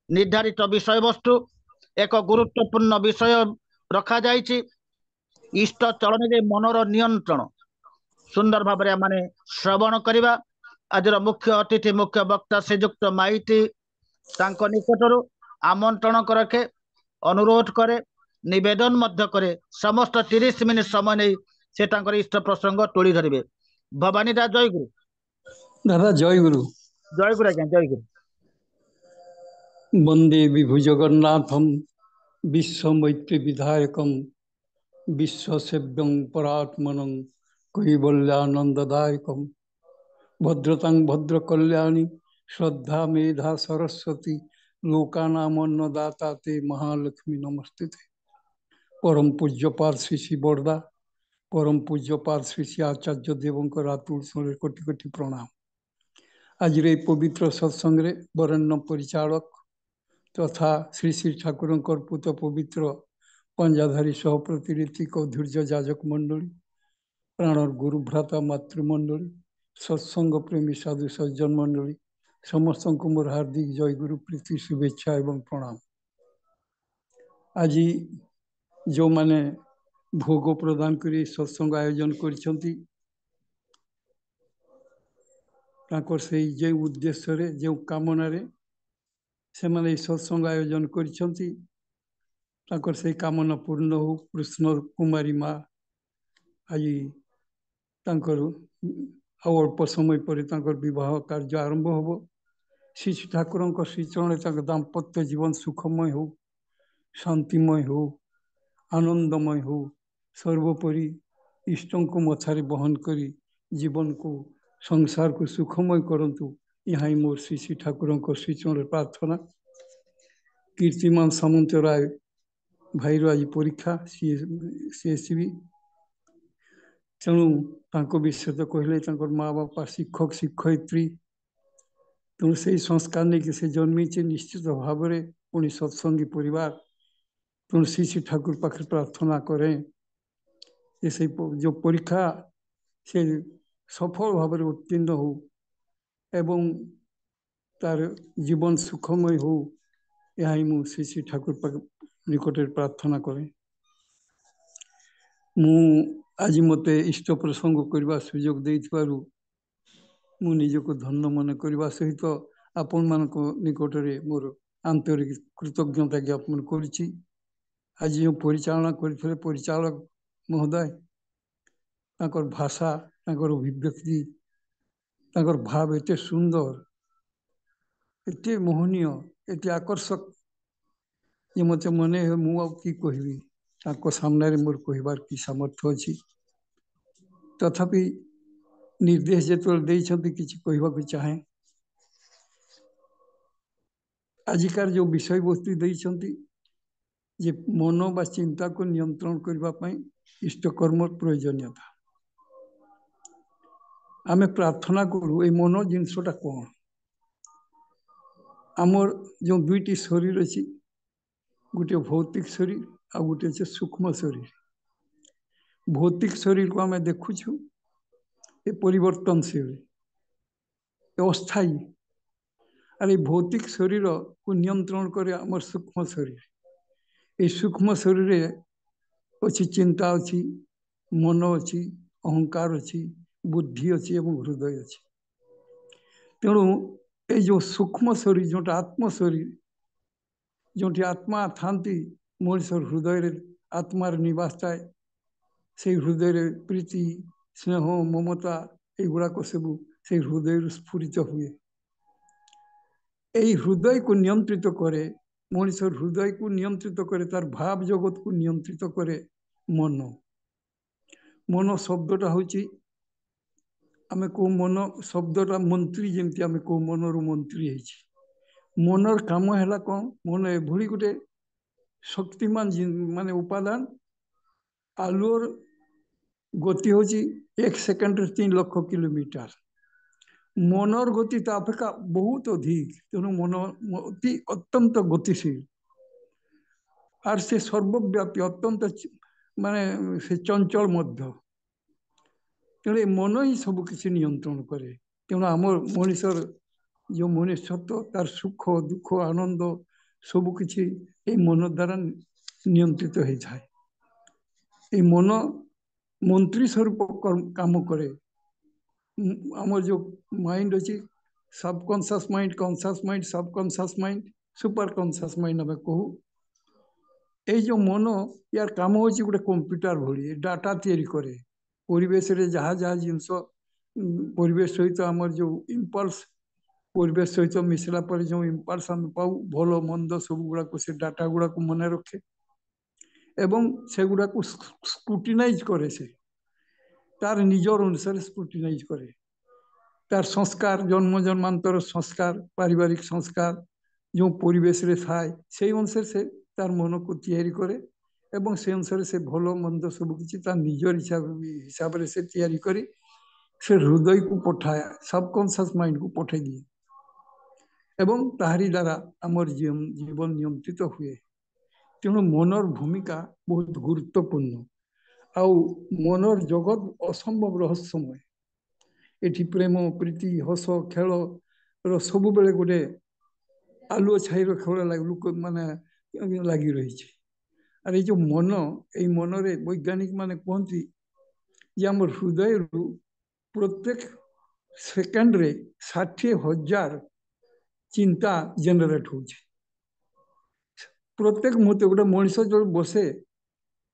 निर्धारित विषय वस्तु एक गुरुत्वपूर्ण विषय रखा जाइछि इष्ट चलन मनर नियंत्रण सुंदर भाव माने श्रवण करवा आज मुख्य अतिथि मुख्य वक्ता श्रीजुक्त माइती तांको निकटरू आमंत्रण रखे अनुरोध करे निवेदन मध्य करे समस्त 30 मिनिट समय नहीं से इष्ट प्रसंग तोड़ी धरिवे भवानी दा जय गुरु दादा जय गुरु आज्ञा जय गुरु वंदे विभु जगन्नाथम विश्वमैत्री विधायकम विश्वसेव्यं परात्मनं कैवल्यानंददायकम भद्रतां भद्रकल्याणी श्रद्धा मेधा सरस्वती लोकानामन्नदाता ते महालक्ष्मी नमस्ते परम पूज्यपाद श्री श्री बरदा परम पूज्यपाद श्री श्री आचार्य देवंकर आतुल स्मरण कोटि कोटि प्रणाम आज पवित्र सत्संग बरण्य परिचालक तथा श्री श्री ठाकुर पुत पवित्र पंजाधारी सह प्रतिनिधिक धैर्य जाजक मंडली प्राणर गुरुभ्राता मातृमंडली सत्संग प्रेमी साधु सज्जन मंडली समस्त को मोर हार्दिक जय गुरु प्रीति शुभेच्छा एवं प्रणाम। आज जो माने भोग प्रदान कर सत्संग आयोजन कर से उद्देश्य जो कामन से माने सत्संग आयोजन कर से कामना पूर्ण हो कृष्ण कुमारी माँ आज अल्प समय पर विवाह कार्य आरंभ हो श्री ठाकुर श्रीचरण दाम्पत्य जीवन सुखमय हो शांतिमय हो आनंदमय हो सर्वोपरि इष्टों को मथारे बहन करी जीवन को संसार को सुखमय करंतु यहाँ ही मोर श्री श्री ठाकुर श्रीचरण प्रार्थना। कीर्तिमान सामंत राय भाईर आज परीक्षा सीएसबी तेणु विषय तो कहले माँ बापा शिक्षक शिक्षयित्री तेणु से संस्कार नहीं कि से जन्मी निश्चित भाव में पुणी सत्संगी परिवार तेणु श्री श्री ठाकुर पाखे प्रार्थना करें से जो परीक्षा से सफल भाव में उत्तीर्ण हो एवं तार जीवन सुखमय हो यह मु श्री श्री ठाकुर निकट प्रार्थना करें। मु आज मत इष्ट प्रसंग करने सुजोग देइथिबारु मु निजको धन्य मन करने सहित आपण मान निकट में मोर आंतरिक कृतज्ञता ज्ञापन करुछि। आज जो परिचालना करते परिचालक महोदय ताकर भाषा ताकर अभिव्यक्ति ताकर भाव एते सुंदर एते मोहनीय एते आकर्षक ये मत मन मु कि कहबी सामने मोर कहबार कि सामर्थ्य अच्छी तथापि निर्देश जो किसी कहवाक चाहे आजिकार जो विषय वस्तु जे मन बा चिंता को नियंत्रण करने इष्टकर्म प्रयोजनीयता आमे प्रार्थना करूँ ये मन जिनसटा कौन आमर जो दुईटी शरीर अच्छी गोटे भौतिक शरीर आ गोटे अच्छे सूक्ष्म शरीर भौतिक शरीर को आम देखुचु ये परिवर्तनशील अस्थायी और ये भौतिक शरीर को नियंत्रण करे आमर सूक्ष्म शरीर ये सूक्ष्म शरीर अच्छी चिंता अच्छी मन अच्छी अहंकार अच्छी बुद्धि अच्छी एवं हृदय अच्छी तेणु ये जो सूक्ष्म शरीर जोटा आत्म शरीर जोटी आत्मा थांती मनीष हृदय आत्मार निवास थाए से हृदय प्रीति स्नेह ममता युड़ाक सब से हृदय स्फुरित हुए यही हृदय को नियंत्रित करे मनीष हृदय को नियंत्रित करे तार भाव जगत को नियंत्रित करे मन मन शब्दटा हूँ आम कौ मन शब्दटा मंत्री जमी आम कौ मनर मंत्री मनर काम है कौन मन एभली गोटे शक्तिमान माने उपादान आलुर गति हूँ 1 सेकेंड 3 लाख किलोमीटर मनर गति अपेक्षा बहुत अधिक तेणु मन अति अत्यंत गतिशील और से सर्वव्यापी अत्यंत माने से चंचल मध्य तेणु मन ही सब किसी नियंत्रण करे तेणु आम मनीषर जो मनुष्यत्व तार सुख दुख आनंद सबकिछि ए मन द्वारा नियंत्रित होता है। ये मन मंत्री स्वरूप काम करे। आम जो माइंड अच्छी subconscious mind, conscious mind, subconscious mind, super conscious mind आम कहू। ये जो मन यार काम हो गोटे कंप्यूटर भली डाटा तैयारी करे। परिवेश रे जहाँ जहाँ जिनस परिवेश सहित आम जो इम्पल्स परिवेश सहित मिसला पर जो इम्पल्स आम पाऊ भल मंद सब गुड़ाक से डाटा गुड़ाक मन रखे एवं से गुड़ाक स्क्रूटिनाइज करे। से तार निजर अनुसार स्क्रूटिनाइज करे। तार संस्कार जन्म जन्मांतर संस्कार पारिवारिक संस्कार जो परिवेश रे थाए से अनुसार से तार मन को तैयारी करे एवं से अनुसार से भल मंद सब किसी तार निजर हिसाब से तैयारी करी से हृदय को पठाए, सबकॉन्शियस माइंड को पठाई दिए एवं ताहारी द्वारा आमर जीवन नियंत्रित हुए। तेणु मनर भूमिका बहुत गुरुत्वपूर्ण। आउ मनर जगत असंभव रहस्यमय। एठी प्रेम प्रीति हस खेल सब बेले गोटे आलुओ छाई खेल लोक माने लगी रही। और ये जो मन ये मन रे वैज्ञानिक माने कहती जे आम हृदय रु प्रत्येक सेकेंड रे 60,000 चिंता जेनेट हो। प्रत्येक मुहूर्त गोटे मनीष जो बसे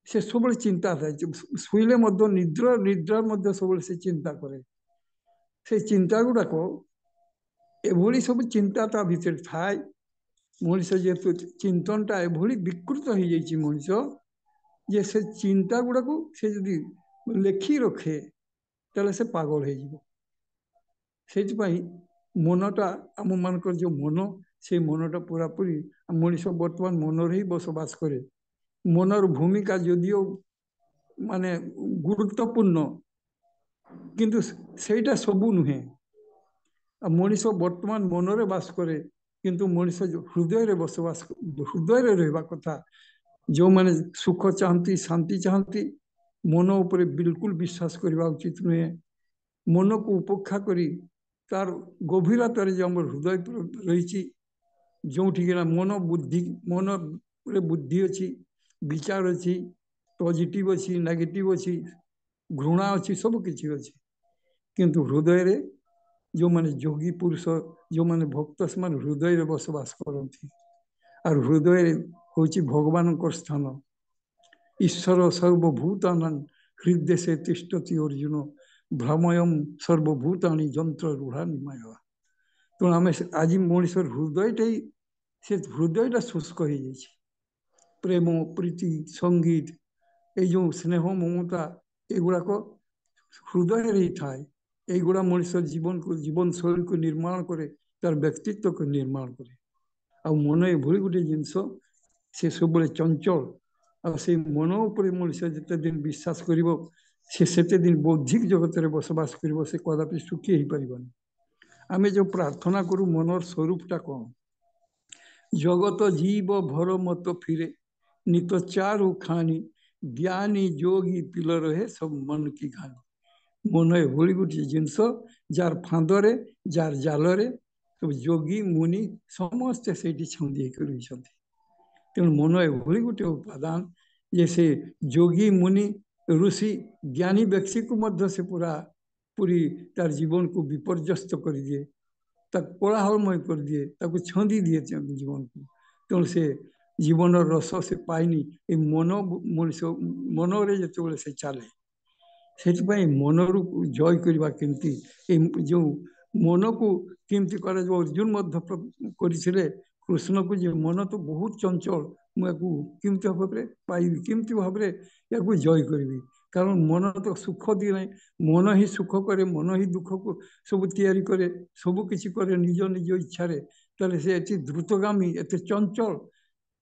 से सब चिंता था शुले निद्रा निद्रा सब से चिंता करे। से चिंता गुड़ाक एभली सब चिंता ता भीतर थाए। मनीष जेहेतु चिंतनटा एभली विकृत हो जाइए मनीष जे से चिंता गुड़ाक से जदि लेखि रखे तेल से पागल हो। मनटा आम मान जो मन से मनटा पूरापूरी मनीष बर्तमान मनर ही बसवास करे। मनर भूमिका जदिओ माने गुरुत्वपूर्ण किंतु सेटा सबू नुहे। मनीष बर्तमान मनरे बास करे किंतु मनीष जो हृदय रे बसवास हृदय रे रहबा कथा। जो माने सुख चाहती शांति चाहती मन उपरे बिल्कुल विश्वास करबा उचित नुहे। मन को उपेक्षा करी तार गभीरतार जो आम हृदय रही जो मन बुद्धि मन बुद्धि अच्छी विचार अच्छी पॉजिटिव अच्छी नेगेटिव अच्छी घृणा अच्छी सब किसी अच्छी किंतु हृदय रे जो माने जोगी पुरुष जो माने भक्त से मान हृदय रे बसवास करती। और हृदय हूँ भगवान स्थान। ईश्वर सर्वभूतानां हृदय से तिष्ठति अर्जुन भ्रमयम सर्वभूतानि जंत्र रूढ़ा निमाय। तेणु आम आज मनीषर हृदयटा से हृदयटा शुष्क हो जाए। प्रेम प्रीति संगीत ये जो स्नेह ममता एगुड़ाक हृदय ही थाए। युवा मनीष जीवन को जीवन शैली को निर्माण करे तार व्यक्तित्व को निर्माण करे। आ मन एभली गोटे जिनस से सब चंचल से मन उपर मनीष जिते दिन विश्वास करिवो से सेते दिन बौद्धिक जगत रे बसवास करिवो से कदापि सुखी हो पारिबनी। आमे जो प्रार्थना करू मनर स्वरूपटा कौन जगत जीव भर मत फिरे नित चारु खानी ज्ञानी जोगी पिल रहे सब मन की घानी। मन एभली गोटे जिनस जार फांदरे जार जालरे सब जोगी मुनि समस्ते से छंदी रही। तेणु मन एभली गोटे उपादान जैसे जोगी मुनि ऋषि ज्ञानी व्यक्ति को मध्य से पूरा पूरी तार जीवन को विपर्यस्त कर दिए कोलाहलमय कर दिए छंदी दिए जीवन को। तेणु से जीवन रस से पाइनी मन मनीष मनरे जो से चले से मनरू जय करवा केमती जो मन को केमती कर अर्जुन करते कृष्ण को जे मन तो बहुत चंचल मुझे भाव में पाइबी केमती भाव में या जय करी। कारण मन तो सुख दिए ना मन ही सुख करे मन ही दुख को सब तैयारी करे सब किसी करे निज निज इच्छा ताले से एति द्रुतगामी एत चंचल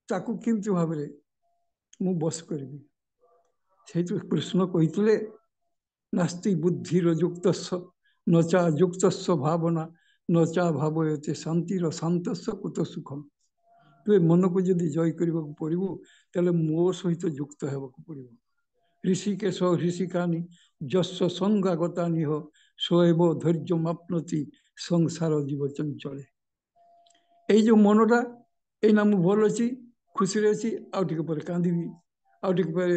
ताकू केमती भाव में मु बस करी। से कृष्ण कहते नास्ति बुद्धिर युक्त नचा युक्त भावना नचा भावयते शांतिर शांत कुत सुखम। तो मन को जदि जय करने को पड़ो तेल मो सहित युक्त होगा पड़ो। ऋषिकेश ऋषिकानी जस्व संगागता निह स्वयं धैर्य मापनति संसार जीव चंचले। ये जो मनटा एना मु भल अच्छी खुशी अच्छी आउ टिके पर कांदिबी आउ टिके पर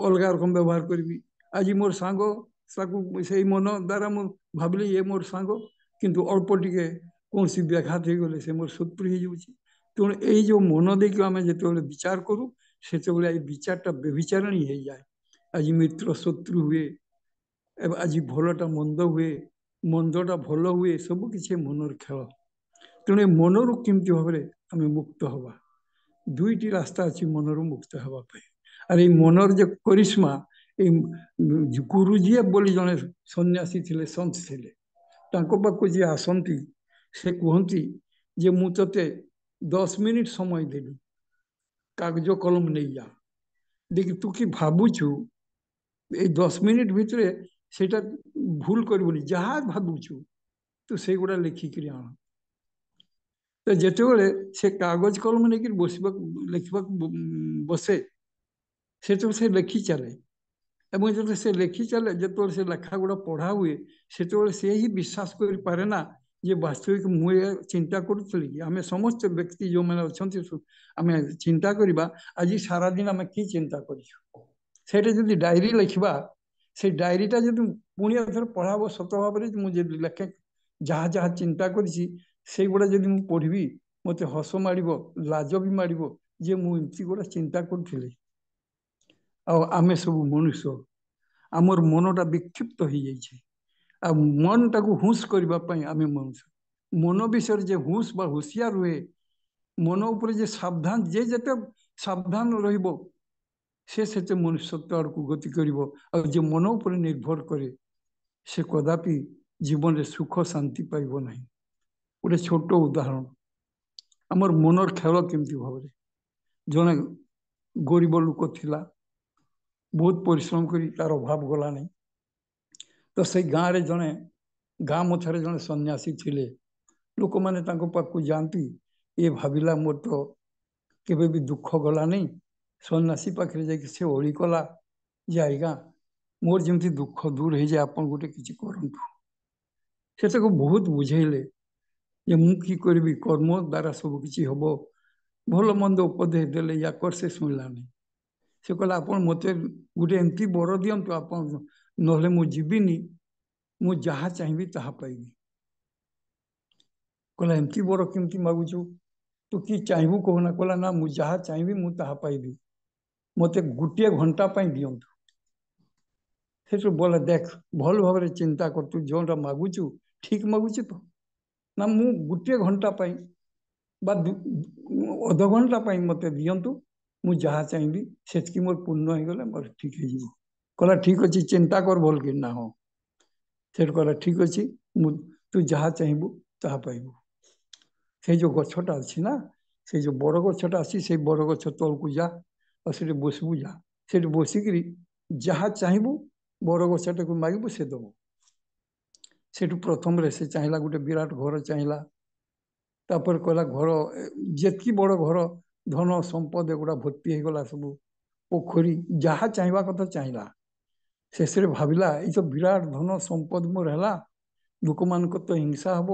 अलगा रकम व्यवहार करी आज मोर सांग से मन द्वारा मु भाविली ये मोर सांग किंतु अल्प टिके कौन सी व्याघात हो गले से मोर शत्रु हो जाऊँ तेणु यही जो मन देक आम जो विचार करूँ से विचारटा व्यभिचारिणी हो जाए आज मित्र शत्रु हुए आज भलटा मंद हुए मंदटा भल हुए सबकि मनर खेल तेणु मनर केमती भाव आम मुक्त हवा दुईटी रास्ता अच्छी मनर मुक्त हाँपाई और ये मनर जो करिश्मा गुरुजी बोली जड़े सन्यासी थे सन्त थे पाक जी आसती से कहती जे मु ते 10 मिनिट समय देली कागज कलम नहीं जा देख तू कि भावुचु ये 10 मिनिट भितर से भूल करबुनि जहाँ भावुचु तू से गुड़ा लिखिक आण तो जिते से कागज कलम नहीं बस लिखा बसे से लिखि चले जो से लिखि चले जो से लेखा गुड़ा पढ़ा हुए से ही विश्वास कर पारे ना ये वास्तविक मुझे चिंता करुली आम समस्त व्यक्ति जो मैंने अच्छा आम चिंता करवा आज सारा दिन आम कि चिंता कर डायरी लिखा से डायरीटा जो पुणी थर पढ़ाब सत भाव में मुझे लेखे जहाँ जहाँ चिंता कर गुड़ा जब मुझे पढ़ी मत हस माड़ लाज भी माड़ जे मुझे गुड़ा चिंता करी आम सब मनुष्य आमर मनटा विक्षिप्त हो जाए आ मन टाक हुश करने आम मनुष्य मन विषय जे हुश बा होशियार रुए मन उपर जे सावधान जे जते सावधान से मनुष्यत्व आड़ को गति कर जे मन उपर निर्भर करे से कदापि जीवन रे सुख शांति पाइब ना गोटे छोट उदाहरण आमर मनर खेल केमती भाव जड़े गरीब लोक थिला बहुत परिश्रम करी तार अभाव गला नहीं तो से गाँव रे जड़े गाँ मथारे जड़े सन्यासी थिले लोक मैंने पाक जाती ये भाविला मोर तो केवे भी दुख गला नहीं सन्यासी पाखे जाकि से ओली कला जे आज्ञा मोर जमी दुख दूर हो जाए आप गोटे किसी करूँ से बहुत बुझेले जे मु कि करी कर्म द्वारा सब किसी हम भल मंद उपदेश देले या कर से शुणला नहीं से कहला आप मत गोटे एमती बर दिंतु आप ना मुझीनी मु जहाँ चाहिए ताहा पाइबी कहला एमती बर केमती मागुचु तू कि चाहबू कहना कहला ना मु जहाँ चाहिए मुझे ताहा पाइबी मत गोटे घंटा दिंतु से बोला देख भल भाव चिंता कर तू जोटा मागुचु ठीक मागुच तो ना मु गोटे घंटा अध घंटा मत दिंतु मुझे जहाँ चाहिए से मोर पूर्ण हो गले मोर ठीक हो कहला ठीक अच्छे चिंता कर भल कि ना हाँ से कहला ठीक अच्छे तू जहाँ चाहबू ताहा पाइबू से जो गछटा अच्छी ना से जो बड़ गछटा अच्छी से बड़ गछ तल को जा और से बसबू जा से बसिक जहाँ चाहबू बड़ गछटा को मांगबू से दब से प्रथम से चाहिला गोटे विराट घर चाहिला तापर कहला घर जी बड़ घर धन संपद एगुड़ा भर्ती हो गला सब पोखरी जहाँ चाहवा कथा चाहिला शेष भाविला ये तो विराट धन संपद मोर है लोक मान तो हिंसा हम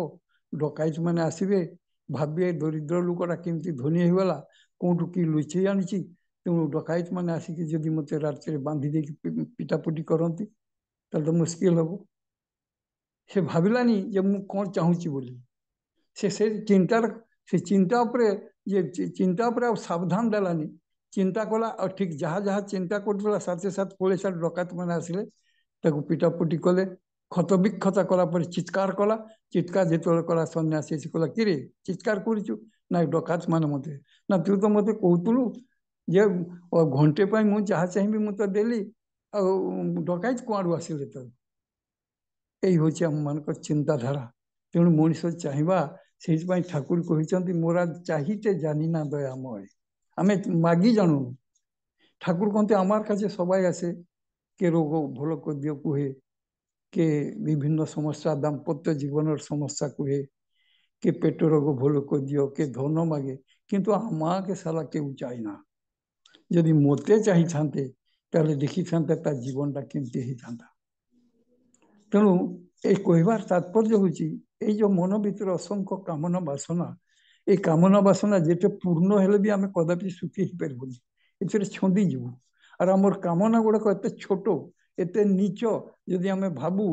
डकाइत मैंने आसवे भावे दरिद्र लोकटा केमती धनी होगला कौटू कि लुचई आनी तेणु डकाइत मैंने आसिक जदि मत रात बांधी दे पिटापिटी करती तो मुस्किल हम से भाविलानी जे मु कौन चाहूँगी बोली से चिंतार से चिंता ये चिंता सावधान देलानी चिंता कला और ठीक जहाँ जहाँ चिंता कर साथे साथ पुलिस साथ डकात मैंने आसिले पिटापिटी कले क्षत विक्षता कला चित्कार कला चित्कार जो कला सन्यासी से कहला कि चित्कार करूँ ना डकात मान मत ना तू तो मत कहतलु जे घंटे मुझे जहाँ चाहिए मुझे देली डकाइत कुआड़ू आसिले तो यही हूँ आम मान चिंताधारा तेणु मनीष चाहिए से ठाकुर कहते मोरा चाहिए जानी ना दयामय आम मागी जानू ठाकुर कहते आमार का सबाई आसे के रोग भल कर दियो कहे के विभिन्न समस्या दाम्पत्य जीवन समस्या कहे के पेट रोग भल कर दियो के धन मागे किंतु आमा के साला के चाहना जदि मते चाही था देखी था जीवनटा केमती होता तेणु ये कहबार तात्पर्य हूँ जो मन भर असंख्य कामना बासना ए कामना बासना जेते पूर्ण हेले भी आम कदापि सुखी ही पारबुनि एथिरे छंदी जीवु और आमर कामना गुड़ाक एत छोट एत नीच जदि आम भाबू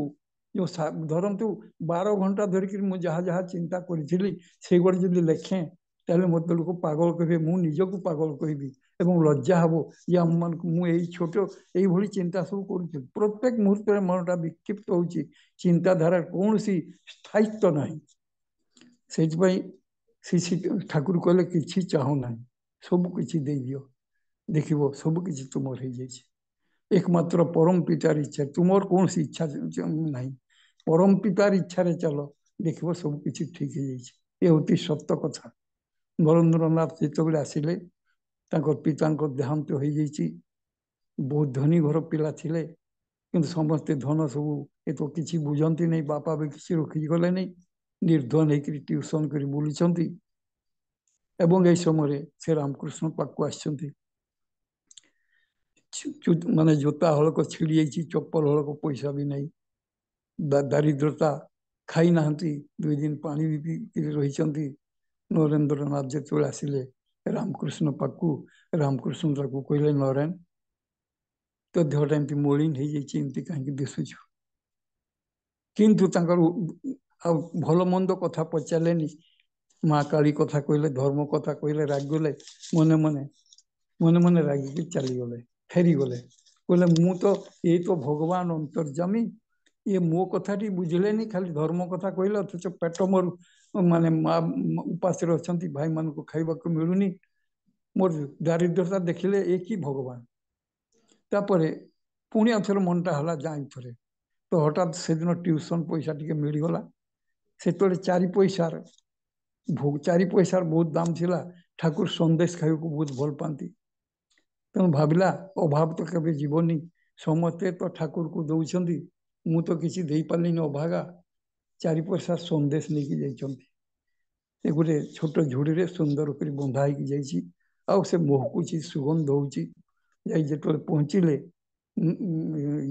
जो धरतु 12 घंटा धरिक मुझे जहाँ जहाँ चिंता करी से गुड़ा जब लेखे ताले मत लोक पागल कहे मु निजक पागल कहि एवं लज्जा हम ये आम मान मुझे छोट ये चिंता सब कर प्रत्येक मुहूर्त में मनटा विक्षिप्त हो चिंताधारा कौन सी स्थायित्व ना से श्री ठाकुर कहले कि चाहूना सब किसी दे दियो देख सब किसी तुम हो एकमात्र परम पितार इच्छा तुम कौन सी इच्छा ना परम पितार इच्छा चल देख सब किसी ठीक है ये सत्य कथा नरेंद्रनाथ जिते आसिले पिता देहांत हो बहुत धनी घर पिला थिले किंतु समस्ते धन सब ये तो किसी बुझंती नहीं बापा भी किसी रखी गले नहीं निर्धन होकर ट्यूशन कर बुलूं एवं यही समय से रामकृष्ण पाक आसछन्ति माने जोता हड़क छिड़ी जाइए चप्पल हड़क पैसा भी नहीं दारिद्रता खाई ना 2 दिन पानी भी पी रही नरेंद्रनाथ जो आसिले रामकृष्ण पाकू रामकृष्ण ताकू कहले नारायण तो देहटा एमती मलिन हो जाती कहीं दिशुच किंतु भल मंद कथा पचारे माँ काली कथा कहले धर्म कथा कहले रागगले मने मने मने मने रागिकी चलीगले फेरीगले कहले मु तो ये तो भगवान अंतर्जामी ये मो कथा बुझले नहीं खाली धर्म कथा कहले अथच पेट मोर माने माँ उपास अच्छा भाई मान को खाइबा को मिलूनी मोर दारिद्रता देखिले एक ही भगवान तापर पुणी आथर मनटा हला जाई थरे तो हठात से दिन ट्यूशन पैसा टी मिलगला से 4 पैसार भोग 4 पैसार बहुत दाम थिला ठाकुर संदेश खाई को बहुत भल पाती तेणु भाविला अभाव तो केवे जीवनी समस्ते तो ठाकुर को दौरान मु तो किसी दे पार्ली अभागा 4 पैसा संदेश नहीं जाती गोटे छोट झुड़ी सुंदर कर बंधा हो से महकुची सुगंध हो जो पहुँचले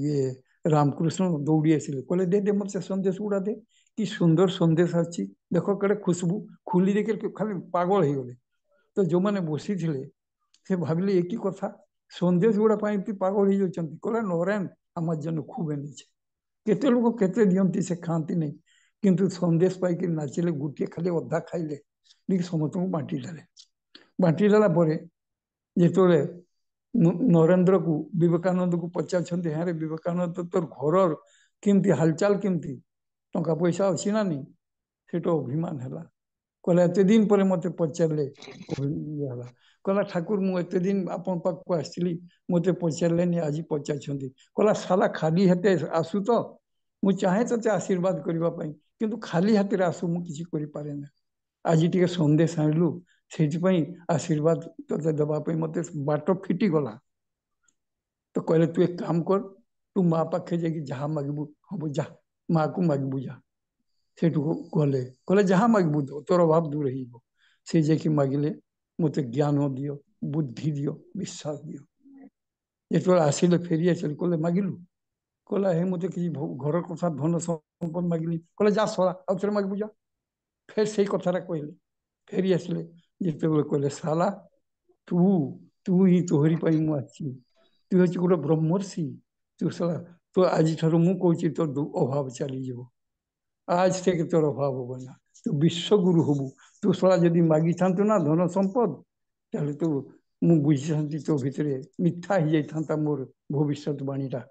ये रामकृष्ण दौड़ी आसिले कहले दे मत से संदेश गुड़ा दे कि सुंदर संदेश अच्छी देख कड़े खुशबू खुली देख खाली पागल हो गले तो जो मैंने बसी थे से भाविले एक ही कथा संदेश गुड़ा पागल हो जाती कहला नारायण आम जन खूब एनी केते लोग केते दियंती से खाती नहीं किंतु संदेश पाई नाचिले गोटे खाली अधा खाइले समस्त बांटी देला जो नरेंद्र को विवेकानंद को पचार हाँ रे विवेकानंद तोर घर केमती हालचाल केमती टंका पैसा अच्छी ना नहीं से अभिमान है कहला एत दिन पर मत पचारे कहला ठाकुर मुझे दिन आपण पाक आसली मत पचारे आज पचार कहला साला खाली हाथ आसु तो मुझे चाहे ते आशीर्वाद करने किंतु खाली हाथ आसु मुझे करे ना आज टे संदेश आणलु से आशीर्वाद ते देवाई मत बाट फिटीगला तो कहले तू एक काम कर तू माँ पाखे जहाँ मागबू हम जा माँ को मागबू जा से कहले कहले जहाँ मागबू तोर अभाव दूर से जाकि मागिले मत ज्ञान दियो बुद्धि दियो विश्वास दियो जो आसिले फेरी आसिले कहले मागिलु कहला हे मत कि घर कथा धन संपद मागिली कहले जा सला आउे मागबू जा फिर से कथा कहले फेरी आसिले जिते कहले साला तू तू ही तोहरी पाई मुझे तू हूँ गोटे ब्रह्मर्षि तू साला तो आज ठार मु कहूँ तोर अभाव चली आज से तोर अभाव हम ना तू विश्वगुरु हबू तू साला जदि मागी था ना धन संपद ताले तू मु बुझी था तो भितर मिथ्या हो जाता मोर भविष्यवाणीटा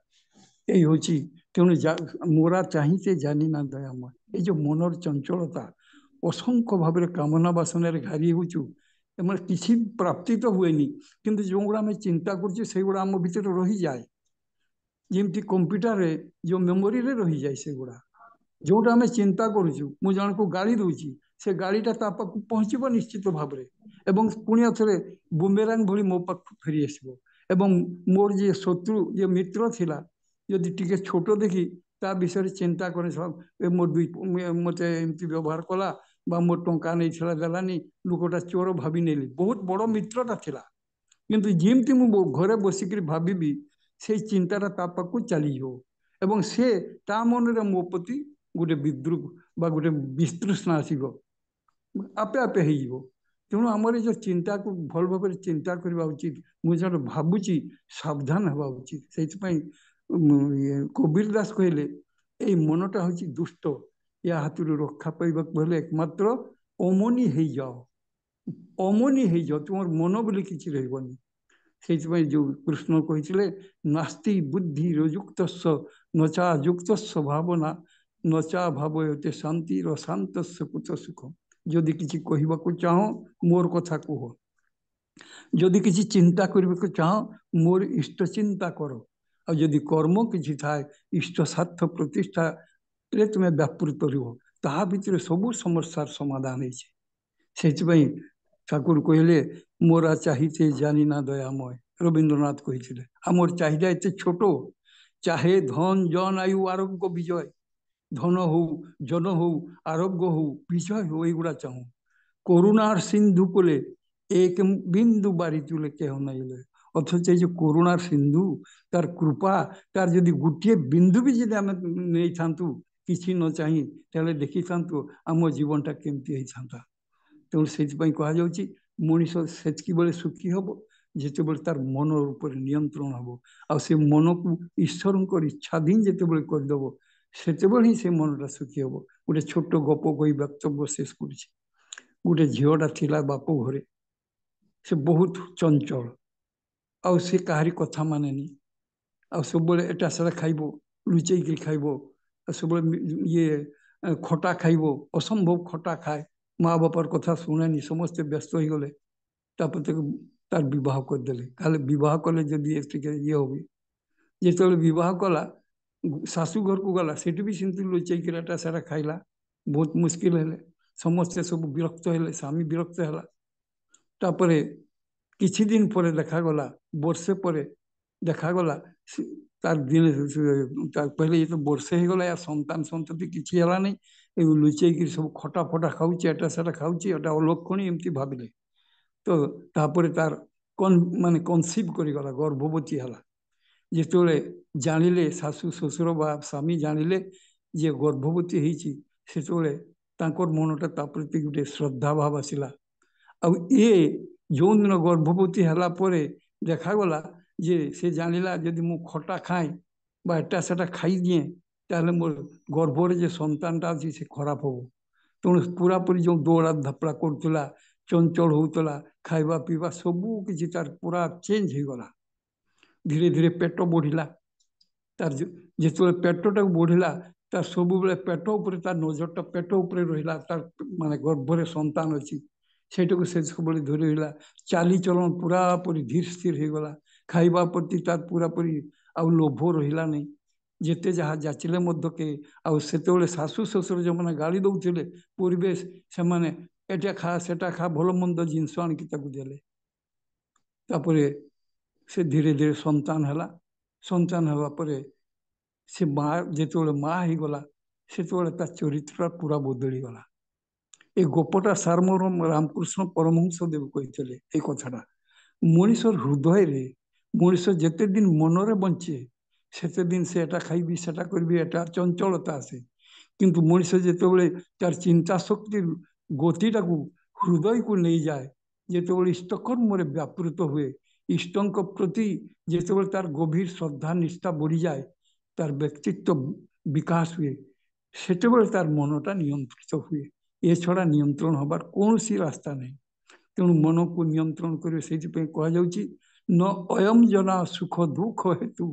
यही हूँ तेणु मोरा चाहिए जानी ना दयामय ये जो मनर चंचलता असंख्य भाव कामना बासना घारी होचु किसी प्राप्ति तो हुए नहीं किंतु जो गुड़ा आम चिंता करुड़ा आम भीतर रही जाए जमी कंप्यूटर जो मेमोरी रे रही जाए से गुड़ा जोटा आम चिंता करुचु मु जन को गाड़ी दूची से गाड़ीटा पाक पहुँचब निश्चित भाव में पुणी थे बुमेरांग भली मो पाक फेरी आसो मोर जे शत्रु जे मित्र थिला यदि टी छोट देखी ता विषय चिंता करे मोर मत एमती व्यवहार कला मोर टंका नहीं देलानी लोकटा चोर भावी नेली बहुत बड़ मित्रटा थिला किंतु जमती मु घरे बसिक भावी से चिंताटा ता पाक चली एवं से ता मन रे मो प्रति गोटे विद्रुप बा गोटे विस्तृष्णा आसब आपे आपे हो तेणु आमर जो चिंता को भल भाव चिंता करवा उचित मुझे भावुची सावधान हवा उचित से कबीर दास कहले ये मनटा हूँ दुष्ट या हाथ रक्षा पाइबा एकमात्र अमनी हो जाओ अमनी हो जाओ तुम मन बोली किसी रही से जो कृष्ण कही नास्ति बुद्धि युक्त नचा युक्त भावना नचा भावते शांति शांत कुत सुख जदि किसी कहवाक चाह मोर कथा कह जदि किसी चिंता करने को चाह मोर इष्ट चिंता कर आदि कर्म किसी थाए इष्ट स्वार्थ प्रतिष्ठा तुम्हें व्यापृत रहा भितर सबू समस्यार समाधान है ठाकुर कहले मोरा चाहिए जानी ना दयामय रवींद्रनाथ कही आमर चाहिदा एत छोट चाहे धन जन आयु आरोग्य विजय धन हो जन हो आरोग्य हो विजय हो युवा चाहूँ करुणार सिंधु कोले एक बिंदु बारी तुले कह नहीं अथच जो करुणार सिंधु तार कृपा तार जदि गोटे बिंदु भी जब आम नहीं था किसी न चाहिए देखी था आम जीवनटा केमती होता तेणु से कहुच्छी मनीष से बेले सुखी हम जिते तार मन ऊपर नियंत्रण हम आसे मन को ईश्वर इच्छाधीन जिते करदेव से ही से मनटा सुखी हम गोटे छोट गप कही वक्तव्य शेष कर गोटे झीटा थिला बाप घरे से बहुत चंचल आउ से कहारी कथा मानेनी आ सब एटा सेटा खाइब लुचेक खाइब सब ये खटा खाइब असंभव खटा खाए माँ बापार कथा शुणेनी समस्ते व्यस्त हो गले तार विवाह करदे खाली विवाह कले जदि ये हो जो विवाह कला शाशु घर को गला से भी सेमती लुचेक एटा सेटा खाइला बहुत मुस्किल है समस्ते सब विरक्त है स्वामी विरक्त है तापर किछि दिन पर देखागला वर्षे पर देखागला तार दिन पहले ये तो वर्षे हो गला या संतान संतति किसी है नहीं लुचेक सब खटा फटा खाऊँ एटा सेटा खाऊँ एटा अलक्षणी एमती भाविले तो तापर तार माने कनसिव करगला गर्भवती है जिते जानिले शाशु शशुर बा स्वामी जानिले जे गर्भवती होती से मनटा प्रति गोटे श्रद्धा भाव आसला ये जो दिन गर्भवती है देखागला जे से जानिला जदि मु खटा खाए एटा सेटा खाई दिए ताले मोर गर्भर जो संतानटा अच्छी से खराब हो तेणु पूरापूरी जो दौड़ा धपड़ा करूला चंचल होता खाइबा पीवा सबू किसी तार पूरा चेंज हो गला धीरे धीरे पेट बढ़ला तार जो पेटा बढ़ला तार सब बेले पेट उपर तार नजरटा पेट उपर रहा तार माने गर्भरे संतान अच्छी सेटा से सब धरी रहा चाली चलन पूरापूरी धीर स्थिर हो गला खाइबा प्रति तार पूरापूरी आउ लोभ रहा नहीं जिते जहाँ जाचिले के आते शाशु शशुर जो मैंने गाड़ी दौले परिवेश से माने एटा खा सेटा खा भल मंद जिनस आणिकी देले से धीरे धीरे संतान है संतान होगापर से माँ जो माँ हो गला से चरित्र पूरा बदली गला ये गोपटा सारमोर रामकृष्ण परमहंस देव कही ये कथाटा मनीषर हृदय रे मनीष जिते दिन मनरे बंचे से दिन से एटा खाइबी सेटा करबी एटा चंचलता आसे किंतु मनीष जिते तार चिंता शक्ति गतिटा को हृदय को नहीं जाए जिते इष्टकर्म व्यापृत हुए इष्टों प्रति जिते तार गभीर श्रद्धा निष्ठा बढ़ी जाए तार व्यक्तित्व विकास हुए से तार मनटा नियंत्रित हुए ये छड़ा नियंत्रण हबार कौन सी रास्ता नहीं तेणु मन को नियंत्रण करें से कहुच्छी न अयम जना सुख दुख हेतु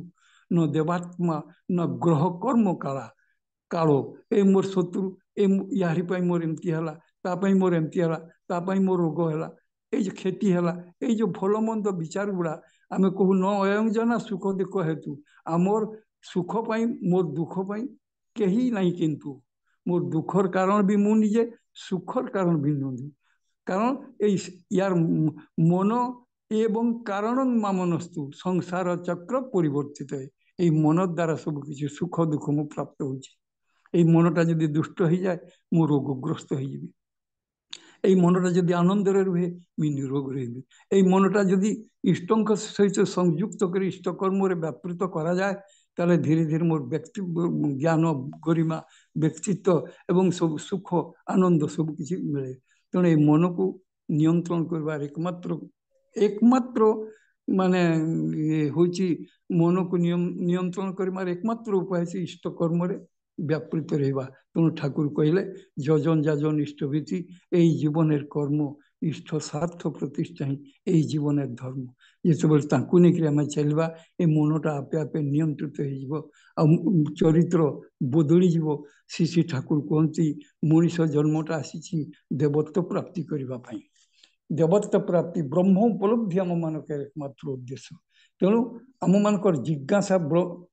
न देवात्मा न ग्रह कर्म काला कालो ए मोर शत्रु यारी मोर एमती है मोर एमती है मोर रोग है ये क्षति है ये भल मंद विचार गुड़ा आम कहू न अयम जना सुख दुख हेतु आमर सुख मोर दुख कहीं नहीं किंतु मोर दुखर कारण भी मु निजे सुखर कारण भी नुझे कारण यार मन एवं कारण मामनस्तु संसार चक्र परिवर्तित है ये मन द्वारा सब किसी सुख दुख मु प्राप्त हो मनटा जदि दुष्ट हो जाए मु रोगग्रस्त हो मनटा जदि आनंद रुहे मु निरोग रही ये मनटा जदि इष्टों सहित संयुक्त कर इष्टकर्म व्यापृत करा जाए ताले धीरे धीरे मोर व्यक्ति ज्ञान गरिमा व्यक्तित्व एवं सब सुख आनंद सब किसी मिले तेणु ये मन को नियंत्रण करवार एकमात्र माने ये होची मन को नियंत्रण कर एकमात्र उपाय से इष्ट कर्म रे व्यापृत रहा। तेणु ठाकुर कहले जजन जाजन इष्टभीति यही जीवन कर्म इष्ट स्वार्थ प्रतिष्ठा ही यही जीवन धर्म। जिते नहीं आम चलवा ये मनटा आपे आपे नियंत्रित हो चरित्र बदली जीव। श्री श्री ठाकुर कहती मनीष जन्मटा आसी देवत्व प्राप्ति करने। देवत्व प्राप्ति ब्रह्म उपलब्धि आम मान एकमात्र उद्देश्य। तेणु आम मान जिज्ञासा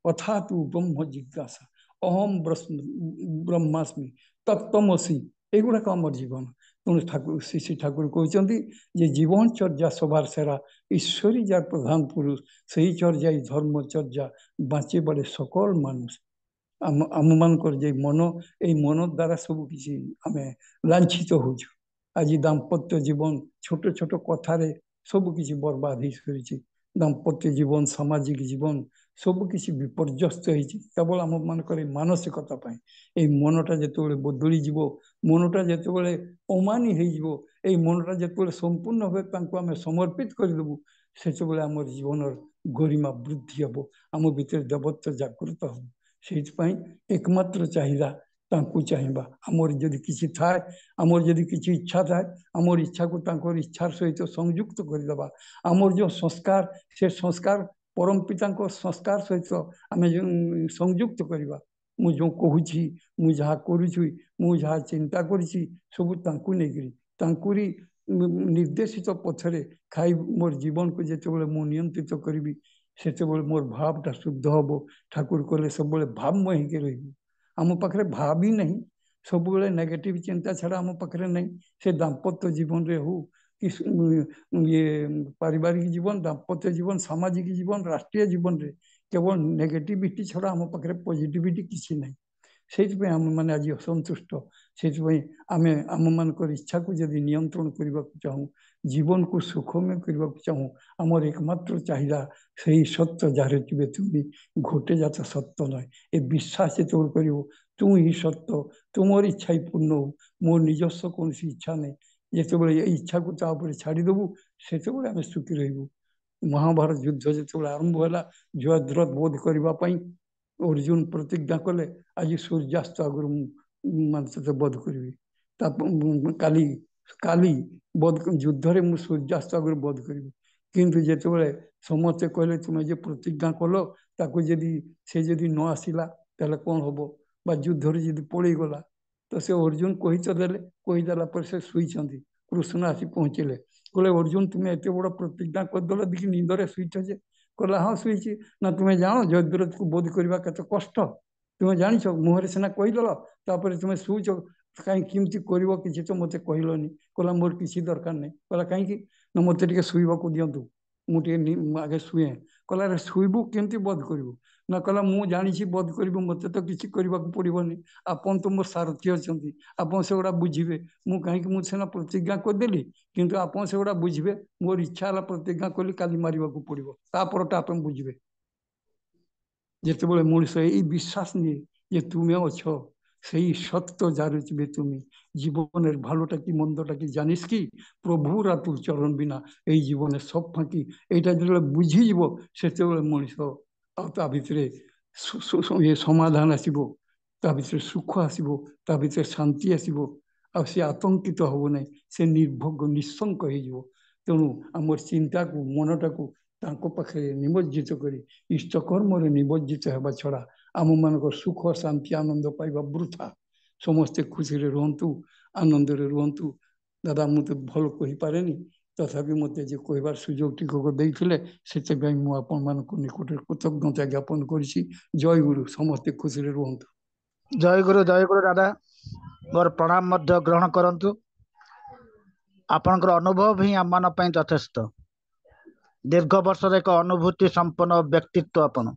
अथा तू ब्रह्म जिज्ञासा अहम ब्रह्मास्मि तत्तमसी एगुड़ाक आम जीवन। तेणु ठाकुर श्री श्री ठाकुर कहते जीवन चर्या सवार सेरा ईश्वरी जार प्रधान पुरुष सही चर्या धर्मचर्या बाँचे बड़े सकल मानुष। आम मान मन ये मन द्वारा सब किसी आम लांछित हो। आज दाम्पत्य जीवन छोट छोट कथार सब किसी बर्बाद हो। दाम्पत्य जीवन सामाजिक जीवन सबकि विपर्यस्त केवल आम मान मानसिकता ये मनटा जो बदली जीव मनटा जो अमानी हो मनटा जो संपूर्ण भाव आम समर्पित करदेबू से आम जीवन गरिमा वृद्धि हम आम भीतर देवत्व जागृत हम। से एकमात्र चाहिदा चाहिए आमर जदि किसी थाए आमर जदि किसी इच्छा थाए आमर इच्छा को इच्छार सहित संयुक्त करदे। आमर जो संस्कार से संस्कार परम पिता संस्कार सहित आम संयुक्त करवा। मु जो कहूँ मु जहाँ करुँची मु जहाँ चिंता करी सब तांकुरी निर्देशित पथरे खाई मोर जीवन को जो मु नियंत्रित करी से मोर भावटा शुद्ध हम। ठाकुर कहले सब भावमय होकर रही। आम पाखे भाव ही नहीं सब नेगेटिव चिंता छाड़ा आम पाखे नहीं। से दाम्पत्य जीवन रे हो कि ये पारिवारिक जीवन दाम्पत्य जीवन सामाजिक जीवन राष्ट्रीय जीवन रे केवल नेगेटिविटी छड़ा आम पाखे पॉजिटिविटी किसी नहीं। से आम मैंने आज असंतुष्ट से आम आम मान इच्छा को जदि नियंत्रण करने को चाहूँ जीवन को सुखमय करने को चाहूँ आमर एकमात्र चाहिदा से सत्य जार तुम्हें घोटे जात सत्य नए ये विश्वास जो कर तू ही सत्य तुमर इच्छा ही पूर्ण हो मोर निजस्व कौन इच्छा नहीं जो इच्छा को तापर छाड़देबू से आम सुखी रही। महाभारत युद्ध जो आरंभ है जयद्रथ बोध करने अर्जुन प्रतिज्ञा कले आज सूर्यास्त आगुरी मानते बोध करी काली काली बोध युद्ध रे मु सूर्यास्त आगुरी बोध करी। किंतु जो समस्ते कहले तुम्हें जो प्रतिज्ञा कल ताको जदि से जदि न आसला ताले कौन हम बा युद्ध रे जदि पड़े गला तो से अर्जुन कही तो देले कहीदेला पर से शुईचंदी कृष्ण आसी पहुँचले कहले अर्जुन तुम्हें एत बड़ प्रतिज्ञा करदेल देखिए निंदरे शुईच जे कहला हाँ शुईची ना तुम्हें जान जयद्रथ को बोध करवा केते कष्ट तुम्हें जानिछ मुहरे सिना कहीदेल तापर तुम्हें शुईच कहीं केमती कर कि तो मत कहलनि कहला मोर किसी दरकार नहीं कहला कहीं ना मत टे शुवा को दिंतु मुझे आगे शुए कहला शुबू केमती बोध करू ना कहला मु जानी बोध करू मत तो किसी करने को पड़ोनी आपन तो मोर सारथी अच्छा आपन से गुड़ा बुझे मु कहीं मुझे प्रतिज्ञा करदेली किंतु आपन से गुड़ा बुझे मोर इच्छा है प्रतिज्ञा कली काली मारे पड़ो तापरटा आप बुझे जिते मनुष्य यही विश्वास नहीं ये तुम्हें अच्छ से सत्य जार तुम्हें जीवन भालोटा कि मंदटा कि जानिस कि प्रभु रातुर चरण बिना यही जीवन सब फाँकी यहाँ जो बुझीज से मनुष्य ता भितर ये समाधान आसो ता भीतर सुख आसो ता भीतर शांति आसो आ सी आतंकित हम ना से निर्भोग निशंक हो। तेणु आम चिंता को मनटा को पाखे निमज्जित कर इष्टकर्म निमज्जित होगा छड़ा आम मान सुख शांति आनंद पाइबा वृथा। समस्ते खुशी रुहतु आनंद रुहतु। दादा मुझे भल कही पारे तथापि मत जो कहबार सुजोग टिकक देते से मुझे निकट कृतज्ञता ज्ञापन कर जय गुरु समस्ते खुशी रुहतु। जय गुरु दादा मोर प्रणाम ग्रहण करंतु। आपनकर अनुभव ही आम मान यथेष्ट दीर्घ वर्ष एक अनुभूति संपन्न व्यक्तित्व आपन